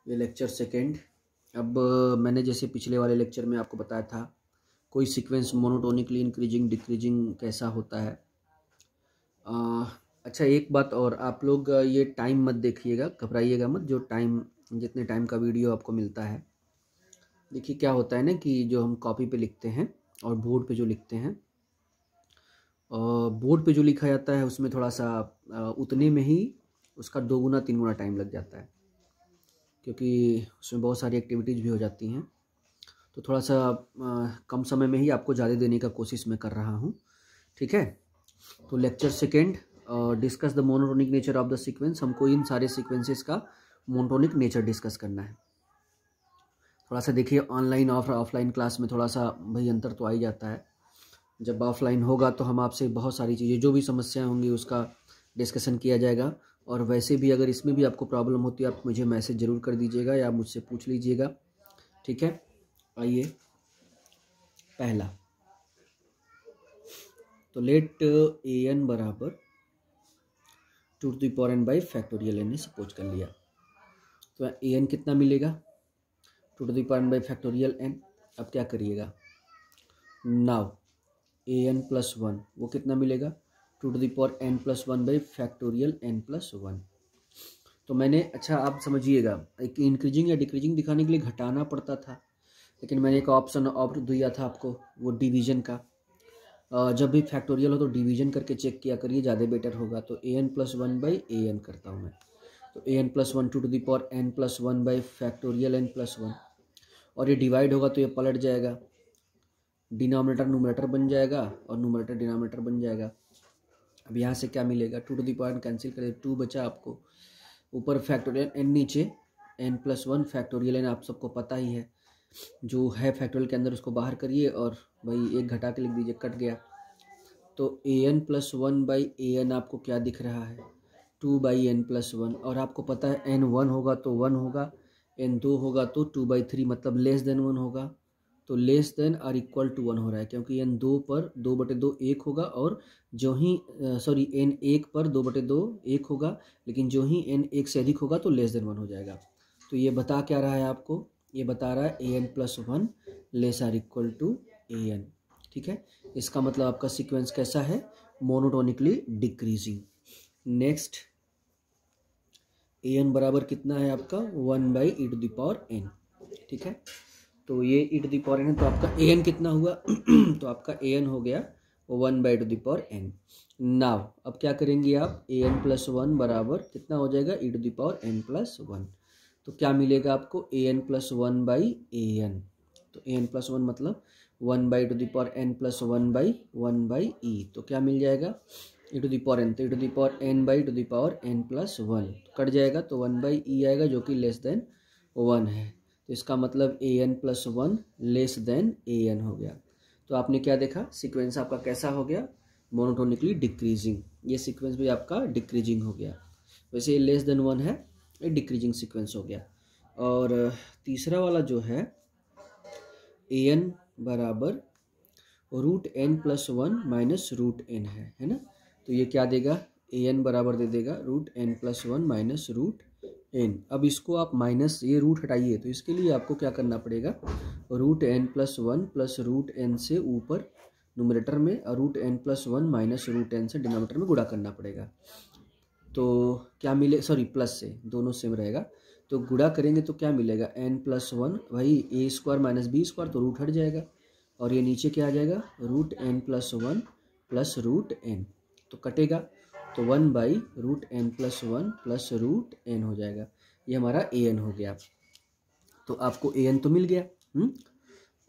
ये lecture second. अब मैंने जैसे पिछले वाले लेक्चर में आपको बताया था कोई सीक्वेंस मोनोटोनिकली इंक्रीजिंग डिक्रीजिंग कैसा होता है। अच्छा एक बात और, आप लोग ये टाइम मत देखिएगा, घबराइएगा मत। जो टाइम, जितने टाइम का वीडियो आपको मिलता है, देखिए क्या होता है ना कि जो हम कॉपी पे लिखते हैं और बोर्ड पे जो लिखते हैं, बोर्ड पे जो लिखा जाता है उसमें थोड़ा सा उतने में ही उसका 2 गुना 3 गुना टाइम लग जाता है, क्योंकि उसमें बहुत सारी एक्टिविटीज़ भी हो जाती हैं। तो थोड़ा सा कम समय में ही आपको ज़्यादा देने का कोशिश मैं कर रहा हूँ, ठीक है। तो lecture second, discuss the monotonic nature of the sequence. हमको इन सारे सीक्वेंसेस का मोनोटोनिक नेचर डिस्कस करना है। थोड़ा सा देखिए, ऑनलाइन और ऑफलाइन क्लास में थोड़ा सा भाई अंतर तो आ ही जाता है। जब ऑफलाइन होगा तो हम आपसे बहुत सारी चीज़ें, जो भी समस्याएं होंगी उसका डिस्कशन किया जाएगा। और वैसे भी अगर इसमें भी आपको प्रॉब्लम होती है, आप मुझे मैसेज ज़रूर कर दीजिएगा या मुझसे पूछ लीजिएगा, ठीक है। आइए पहला, तो लेट ए एन बराबर 2 to the power n by factorial n ने सपोज कर लिया। तो ए एन कितना मिलेगा? 2 to the power n by factorial n। अब क्या करिएगा, नाउ ए एन प्लस 1 वो कितना मिलेगा? 2 to the power n plus 1 by factorial n plus 1। तो मैंने, अच्छा आप समझिएगा, एक इंक्रीजिंग या डिक्रीजिंग दिखाने के लिए घटाना पड़ता था, लेकिन मैंने एक ऑप्शन और दिया था आपको, वो डिवीजन का। जब भी फैक्टोरियल हो तो डिवीजन करके चेक किया करिए, ज़्यादा बेटर होगा। तो a n plus 1 by a n करता हूँ मैं। तो a n plus 1 2 to the power n plus 1 by factorial n plus 1। और ये डिवाइड होगा तो ये पलट जाएगा, डिनोमिनेटर न्यूमरेटर बन जाएगा और न्यूमरेटर डिनोमिनेटर बन जाएगा। अब यहाँ से क्या मिलेगा, 2 टू द पावर कैंसिल करें, 2 बचा आपको, ऊपर फैक्टोरियल n, नीचे n प्लस 1 फैक्टोरियल n। आप सबको पता ही है, जो है फैक्टोरियल के अंदर उसको बाहर करिए और भाई एक घटा के लिख दीजिए, कट गया। तो a n plus 1 by a n आपको क्या दिख रहा है? 2 बाई एन प्लस 1। और आपको पता है एन 1 होगा तो 1 होगा, एन 2 होगा तो 2/3, मतलब लेस देन 1 होगा। तो लेस देन और इक्वल टू 1 हो रहा है, क्योंकि एन 2 पर 2/2 1 होगा, और जो ही सॉरी एन 1 पर 2/2 1 होगा, लेकिन जो ही एन 1 से अधिक होगा तो लेस देन 1 हो जाएगा। तो ये बता क्या रहा है आपको? ये बता रहा है a n plus 1 less or equal to a n, ठीक है। इसका मतलब आपका सीक्वेंस कैसा है? Monotonically decreasing. Next, a n बराबर कितना है आपका? 1 by e to the power n, ठीक है। तो ये e to the power n है, तो आपका ए एन कितना हुआ? तो आपका ए एन हो गया 1 by to the power n. Now अब क्या करेंगे आप? ए एन प्लस 1 बराबर कितना हो जाएगा? E to the power n plus 1। तो क्या मिलेगा आपको? A n plus 1 by a n. तो ए एन प्लस 1 मतलब 1 by to the power n plus 1 by e. तो क्या मिल जाएगा? E to the power n, तो e to the power n by to the power n plus 1 cut जाएगा, तो 1 by ई आएगा, जो कि लेस देन 1 है। तो इसका मतलब ए n plus 1 less than A N हो गया। तो आपने क्या देखा, सीक्वेंस आपका कैसा हो गया? Monotonically decreasing. ये सीक्वेंस भी आपका डिक्रीजिंग हो गया। वैसे ये लेस देन 1 है, ये डिक्रीजिंग सीक्वेंस हो गया। और तीसरा वाला जो है, ए एन बराबर root n plus 1 minus root n है ना। तो ये क्या देगा? ए एन बराबर दे देगा root n plus 1 minus root n. अब इसको आप माइनस, ये रूट हटाइए, तो इसके लिए आपको क्या करना पड़ेगा? Root n plus 1 plus root n से ऊपर न्यूमरेटर में, और root n plus 1 minus root n से डिनोमिनेटर में गुणा करना पड़ेगा। तो क्या मिले, सॉरी प्लस से, दोनों सेम रहेगा। तो गुणा करेंगे तो क्या मिलेगा? एन प्लस 1 वही a square minus b square, तो रूट हट जाएगा, और ये नीचे क्या आ जाएगा? Root n plus 1 plus root n, तो कटेगा, तो 1 by root n plus 1 plus root n हो जाएगा। ये हमारा ए एन हो गया। तो आपको ए एन तो मिल गया,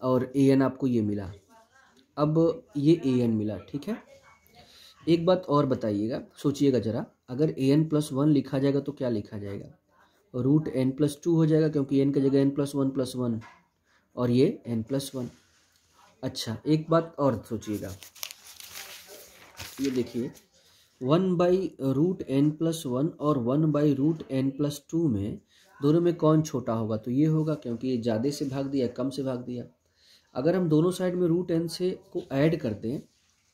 और ए एन आपको ये मिला। अब ये ए एन मिला, ठीक है। एक बात और बताइएगा, सोचिएगा जरा, अगर ए एन प्लस 1 लिखा जाएगा तो क्या लिखा जाएगा? रूट एन प्लस 2 हो जाएगा, क्योंकि एन की जगह एन प्लस 1 प्लस 1, और ये एन प्लस 1। अच्छा एक बात और सोचिएगा, ये देखिए 1 बाई रूट एन प्लस 1 और 1 बाई रूट एन प्लस 2 में, दोनों में कौन छोटा होगा? तो ये होगा, क्योंकि ये ज़्यादा से भाग दिया, कम से भाग दिया। अगर हम दोनों साइड में रूट एन से को ऐड कर दें,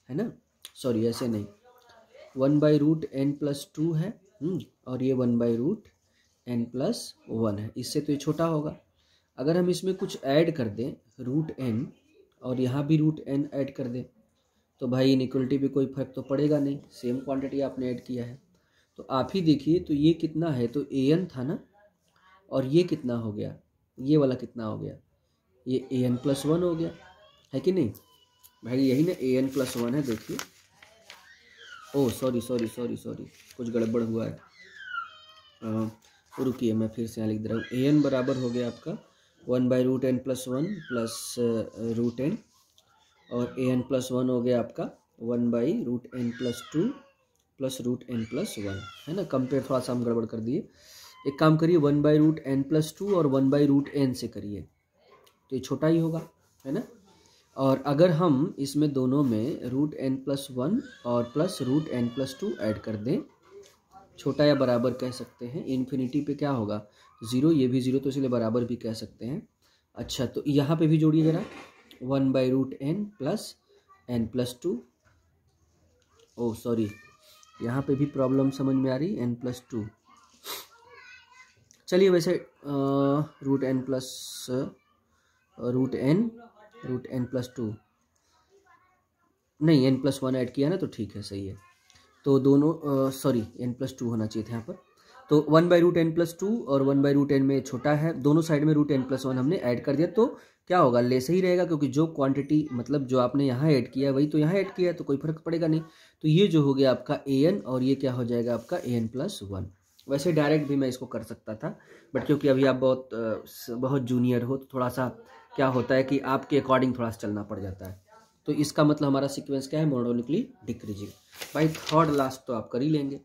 है ना, सॉरी ऐसे नहीं, 1 बाई रूट एन प्लस 2 है, और ये 1 बाई रूट n+1 है, इससे तो ये छोटा होगा। अगर हम इसमें कुछ ऐड कर दें √n और यहाँ भी √n ऐड कर दें तो भाई इनइक्वलिटी पे कोई फर्क तो पड़ेगा नहीं, सेम क्वांटिटी आपने ऐड किया है। तो आप ही देखिए, तो ये कितना है, तो an था ना, और ये कितना हो गया, ये वाला कितना हो गया, ये an+1 हो गया, है कि नहीं भाई, यही ना an+1 है। देखिए, ओह सॉरी, कुछ गड़बड़ हुआ है, रुकिए मैं फिर से यहाँ लिख दे रहा हूँ। an बराबर हो गया आपका 1/√n+1 प्लस √n, और an+1 हो गया आपका 1/√n+2 प्लस √n+1, है ना। कंपेयर थोड़ा सा हम गड़बड़ कर दिए। एक काम करिए, 1/√n+2 और 1/√n से करिए तो ये छोटा ही होगा, है ना। और अगर हम इसमें दोनों में √n+1 और प्लस √n+2 ऐड कर दें, छोटा या बराबर कह सकते हैं, इन्फिनिटी पे क्या होगा 0, ये भी 0, तो इसलिए बराबर भी कह सकते हैं। अच्छा, तो यहाँ पे भी जोड़िए जरा, 1/√n plus n+2, oh sorry, यहाँ पे भी प्रॉब्लम समझ में आ रही, n+2। चलिए वैसे √n+2 नहीं, n+1 ऐड किया ना, तो ठीक है, सही है। तो दोनों सॉरी n+2 होना चाहिए था यहाँ पर। तो 1/√n+2 और 1/√n में छोटा है, दोनों साइड में √n+1 हमने ऐड कर दिया, तो क्या होगा, लेस ही रहेगा, क्योंकि जो क्वांटिटी मतलब जो आपने यहाँ ऐड किया है वही तो यहाँ ऐड किया है, तो कोई फर्क पड़ेगा नहीं। तो ये जो हो गया आपका an, और ये क्या हो जाएगा आपका an+1। वैसे डायरेक्ट भी मैं इसको कर सकता था, बट क्योंकि अभी आप बहुत जूनियर हो, तो थोड़ा सा क्या होता है कि आपके अकॉर्डिंग थोड़ा सा चलना पड़ जाता है। तो इसका मतलब हमारा सीक्वेंस क्या है, मोनोटोनिकली डिक्रीजिंग। भाई थर्ड लास्ट तो आप कर ही लेंगे,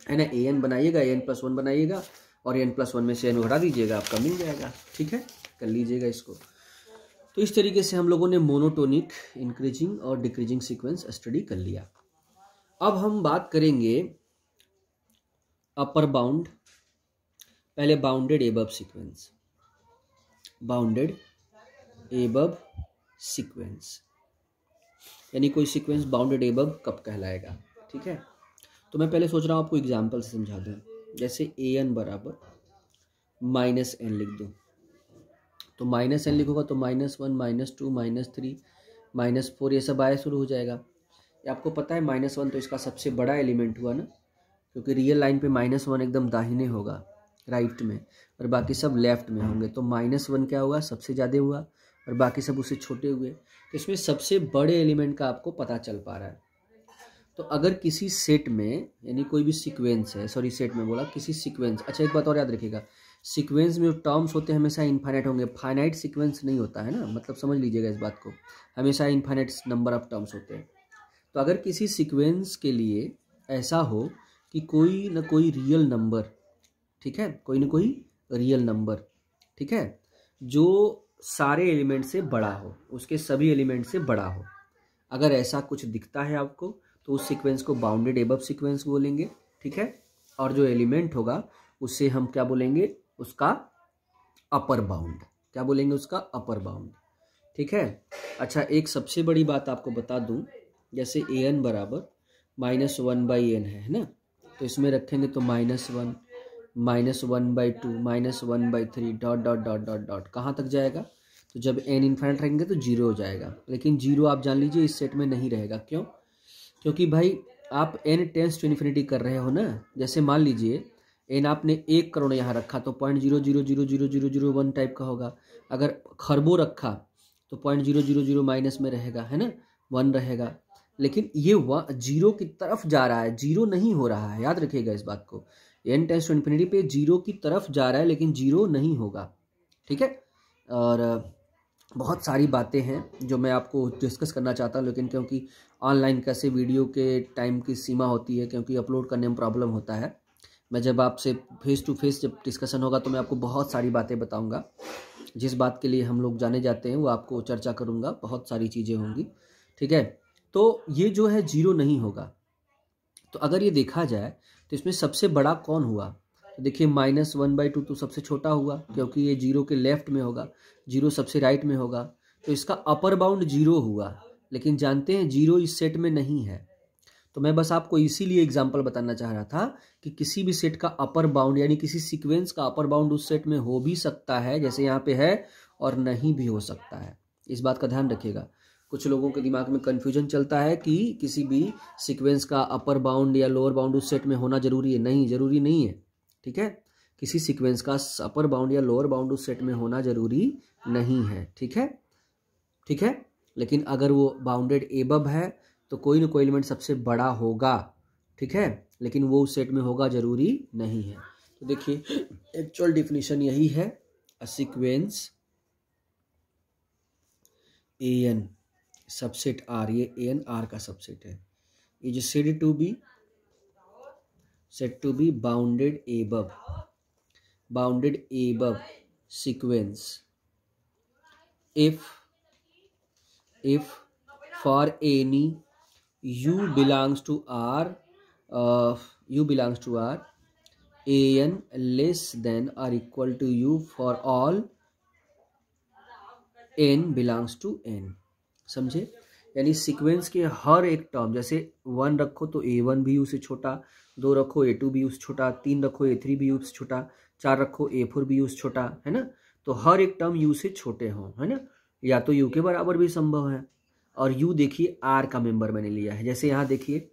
है ना। an बनाइएगा, an+1 बनाइएगा, और n+1 में से n हटा दीजिएगा, आपका मिल जाएगा, ठीक है, कर लीजिएगा इसको। तो इस तरीके से हम लोगों ने मोनोटोनिक, इंक्रीजिंग और डिक्रीजिंग सीक्वेंस स्टडी कर लिया। अब हम बात करेंगे अपर बाउंड, पहले bounded above sequence, bounded above sequence, यानी कोई सीक्वेंस बाउंडेड एबव कब कहलाएगा, ठीक है। तो मैं पहले सोच रहा हूँ आपको एग्जांपल से समझा दूँ, जैसे an बराबर -n लिख दूँ, तो -n लिखोगा तो -1 -2 -3 -4 ये सब आया शुरू हो जाएगा। ये आपको पता है -1 तो इसका सबसे बड़ा एलिमेंट हुआ ना, क्योंकि रियल लाइन पे -1 एकदम दाहिने होगा, राइट में, और बाकी सब लेफ्ट में होंगे। तो -1 क्या हुआ, सबसे ज़्यादा हुआ, और बाकी सब उससे छोटे हुए। तो इसमें सबसे बड़े एलिमेंट का आपको पता चल पा रहा है। तो अगर किसी सेट में, यानी कोई भी सीक्वेंस है, सॉरी सेट में बोला, किसी सीक्वेंस, अच्छा एक बात और याद रखिएगा, सीक्वेंस में जो टर्म्स होते हैं हमेशा इनफाइनाइट होंगे, फाइनाइट सीक्वेंस नहीं होता है ना, मतलब समझ लीजिएगा इस बात को, हमेशा इनफाइनाइट नंबर ऑफ टर्म्स होते हैं। तो अगर किसी सीक्वेंस के लिए ऐसा हो कि कोई ना कोई रियल नंबर, ठीक है, कोई ना कोई रियल नंबर, ठीक है, जो सारे एलिमेंट से बड़ा हो, उसके सभी एलिमेंट से बड़ा हो, अगर ऐसा कुछ दिखता है आपको, तो उस सीक्वेंस को बाउंडेड एबव सीक्वेंस बोलेंगे, ठीक है। और जो एलिमेंट होगा उससे हम क्या बोलेंगे, उसका अपर बाउंड, क्या बोलेंगे, उसका अपर बाउंड, ठीक है। अच्छा, एक सबसे बड़ी बात आपको बता दूं, जैसे an बराबर -1/n है ना, तो इसमें रखेंगे तो -1 -1/2 -1/3 dot dot dot dot dot, कहाँ तक जाएगा, तो जब n इन्फाइनाइट रहेंगे तो 0 हो जाएगा। लेकिन 0 आप जान लीजिए इस सेट में नहीं रहेगा, क्यों, क्योंकि भाई आप n टेंस टू इन्फिनिटी कर रहे हो ना। जैसे मान लीजिए n आपने 1 करोड़ यहाँ रखा तो 0.0000001 टाइप का होगा, अगर खरबों रखा तो 0.000 माइनस में रहेगा, है ना, 1 रहेगा। लेकिन ये 0 की तरफ जा रहा है, 0 नहीं हो रहा है, याद रखिएगा इस बात को, n टेंस टू इन्फिनिटी पे 0 की तरफ जा रहा है, लेकिन 0 नहीं होगा, ठीक है। और बहुत सारी बातें हैं जो मैं आपको डिस्कस करना चाहता हूँ, लेकिन क्योंकि ऑनलाइन कैसे वीडियो के टाइम की सीमा होती है, क्योंकि अपलोड करने में प्रॉब्लम होता है। मैं जब आपसे फेस टू फेस जब डिस्कशन होगा तो मैं आपको बहुत सारी बातें बताऊंगा, जिस बात के लिए हम लोग जाने जाते हैं वो आपको चर्चा करूंगा, बहुत सारी चीज़ें होंगी, ठीक है। तो ये जो है 0 नहीं होगा। तो अगर ये देखा जाए तो इसमें सबसे बड़ा कौन हुआ, तो देखिए -1/2 तो सबसे छोटा हुआ, क्योंकि ये 0 के लेफ्ट में होगा, 0 सबसे राइट में होगा, तो इसका अपर बाउंड 0 हुआ। लेकिन जानते हैं 0 इस सेट में नहीं है, तो मैं बस आपको इसीलिए एग्जांपल बताना चाह रहा था कि किसी भी सेट का अपर बाउंड यानी किसी सीक्वेंस का अपर बाउंड उस सेट में हो भी सकता है जैसे यहाँ पे है, और नहीं भी हो सकता है। इस बात का ध्यान रखिएगा। कुछ लोगों के दिमाग में कन्फ्यूजन चलता है कि किसी भी सीक्वेंस का अपर बाउंड या लोअर बाउंड उस सेट में होना जरूरी है। नहीं, जरूरी नहीं है। ठीक है, किसी सीक्वेंस का अपर बाउंड या लोअर बाउंड उस सेट में होना जरूरी नहीं है। ठीक है, ठीक है। लेकिन अगर वो बाउंडेड एबव है तो कोई ना कोई एलिमेंट सबसे बड़ा होगा। ठीक है, लेकिन वो उस सेट में होगा जरूरी नहीं है। तो देखिए एक्चुअल डिफिनीशन यही है, a sequence an subset r, ये an r का सबसेट है, is said to be bounded above sequence if for any u belongs to r an less than or equal to u for all n belongs to n। समझे? यानी sequence के हर एक term, जैसे 1 रखो तो a1 भी u से छोटा, 2 रखो a2 भी u से छोटा, 3 रखो a3 भी u से छोटा, 4 रखो a4 भी u से छोटा, है ना। तो हर एक टर्म u से छोटे हों, है ना, या तो u के बराबर भी संभव है। और u देखिए r का मेंबर मैंने लिया है। जैसे यहाँ देखिए,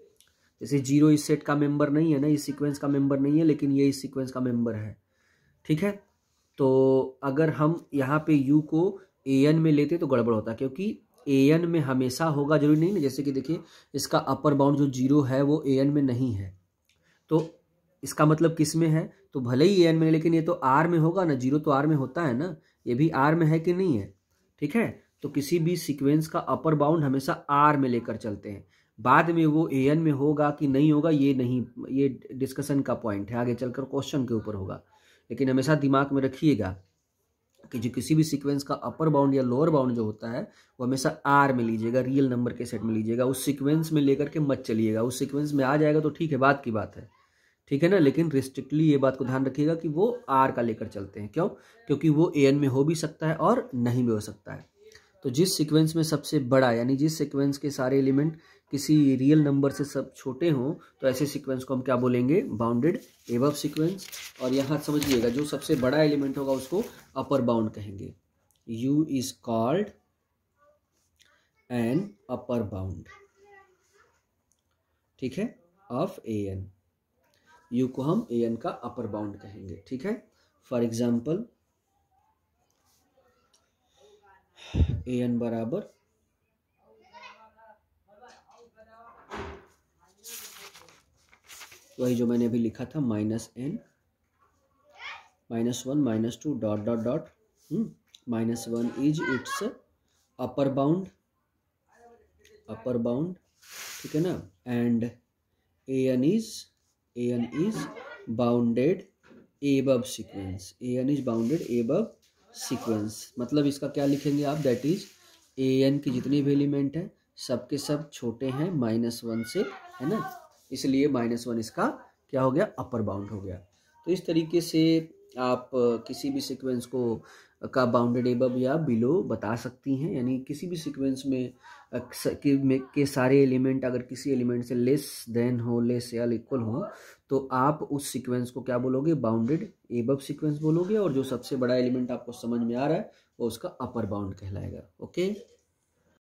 जैसे 0 इस सेट का मेंबर नहीं है ना, इस सीक्वेंस का मेंबर नहीं है, लेकिन ये इस सीक्वेंस का मेंबर है। ठीक है, तो अगर हम यहाँ पे u को an में लेते तो गड़बड़ होता, क्योंकि an में हमेशा होगा जरूरी नहीं ना। जैसे कि देखिए इसका अपर बाउंड जो 0 है वो an में नहीं है, तो इसका मतलब किस में है? तो भले ही an में, लेकिन ये तो r में होगा ना, 0 तो r में होता है ना, ये भी r में है कि नहीं है। ठीक है, तो किसी भी सीक्वेंस का अपर बाउंड हमेशा r में लेकर चलते हैं। बाद में वो an में होगा कि नहीं होगा ये नहीं, ये डिस्कशन का पॉइंट है, आगे चलकर क्वेश्चन के ऊपर होगा। लेकिन हमेशा दिमाग में रखिएगा कि जो किसी भी सीक्वेंस का अपर बाउंड या लोअर बाउंड जो होता है वो हमेशा r में लीजिएगा, रियल नंबर के सेट में लीजिएगा, उस सीक्वेंस में लेकर के मत चलिएगा। उस सीक्वेंस में आ जाएगा तो ठीक है, बात की बात है, ठीक है ना। लेकिन रिस्ट्रिक्टली ये बात को ध्यान रखिएगा कि वो r का लेकर चलते हैं। क्यों? क्योंकि वो an में हो भी सकता है और नहीं भी हो सकता है। तो जिस सीक्वेंस में सबसे बड़ा, यानी जिस सीक्वेंस के सारे एलिमेंट किसी रियल नंबर से सब छोटे हों, तो ऐसे सीक्वेंस को हम क्या बोलेंगे? Bounded above sequence. और यहाँ समझिएगा, जो सबसे बड़ा एलिमेंट होगा उसको अपर बाउंड कहेंगे। u is called an upper bound, ठीक है, ऑफ an। u को हम an का अपर बाउंड कहेंगे। ठीक है, फॉर एग्जाम्पल an बराबर वही जो मैंने अभी लिखा था, -n -1 -2 dot dot dot -1 is it's upper bound, ठीक है ना। And an is bounded above sequence, an is bounded above sequence. मतलब इसका क्या लिखेंगे आप? दैट इज an के जितने भी एलिमेंट हैं सबके सब छोटे हैं -1 से, है ना, इसलिए -1 इसका क्या हो गया? अपर बाउंड हो गया। तो इस तरीके से आप किसी भी सीक्वेंस को का बाउंडेड एबव या बिलो बता सकती हैं। यानी किसी भी सीक्वेंस में के सारे एलिमेंट अगर किसी एलिमेंट से लेस देन हो, लेस या इक्वल हो, तो आप उस सीक्वेंस को क्या बोलोगे? बाउंडेड एबव सीक्वेंस बोलोगे। और जो सबसे बड़ा एलिमेंट आपको समझ में आ रहा है वो उसका अपर बाउंड कहलाएगा। ओके।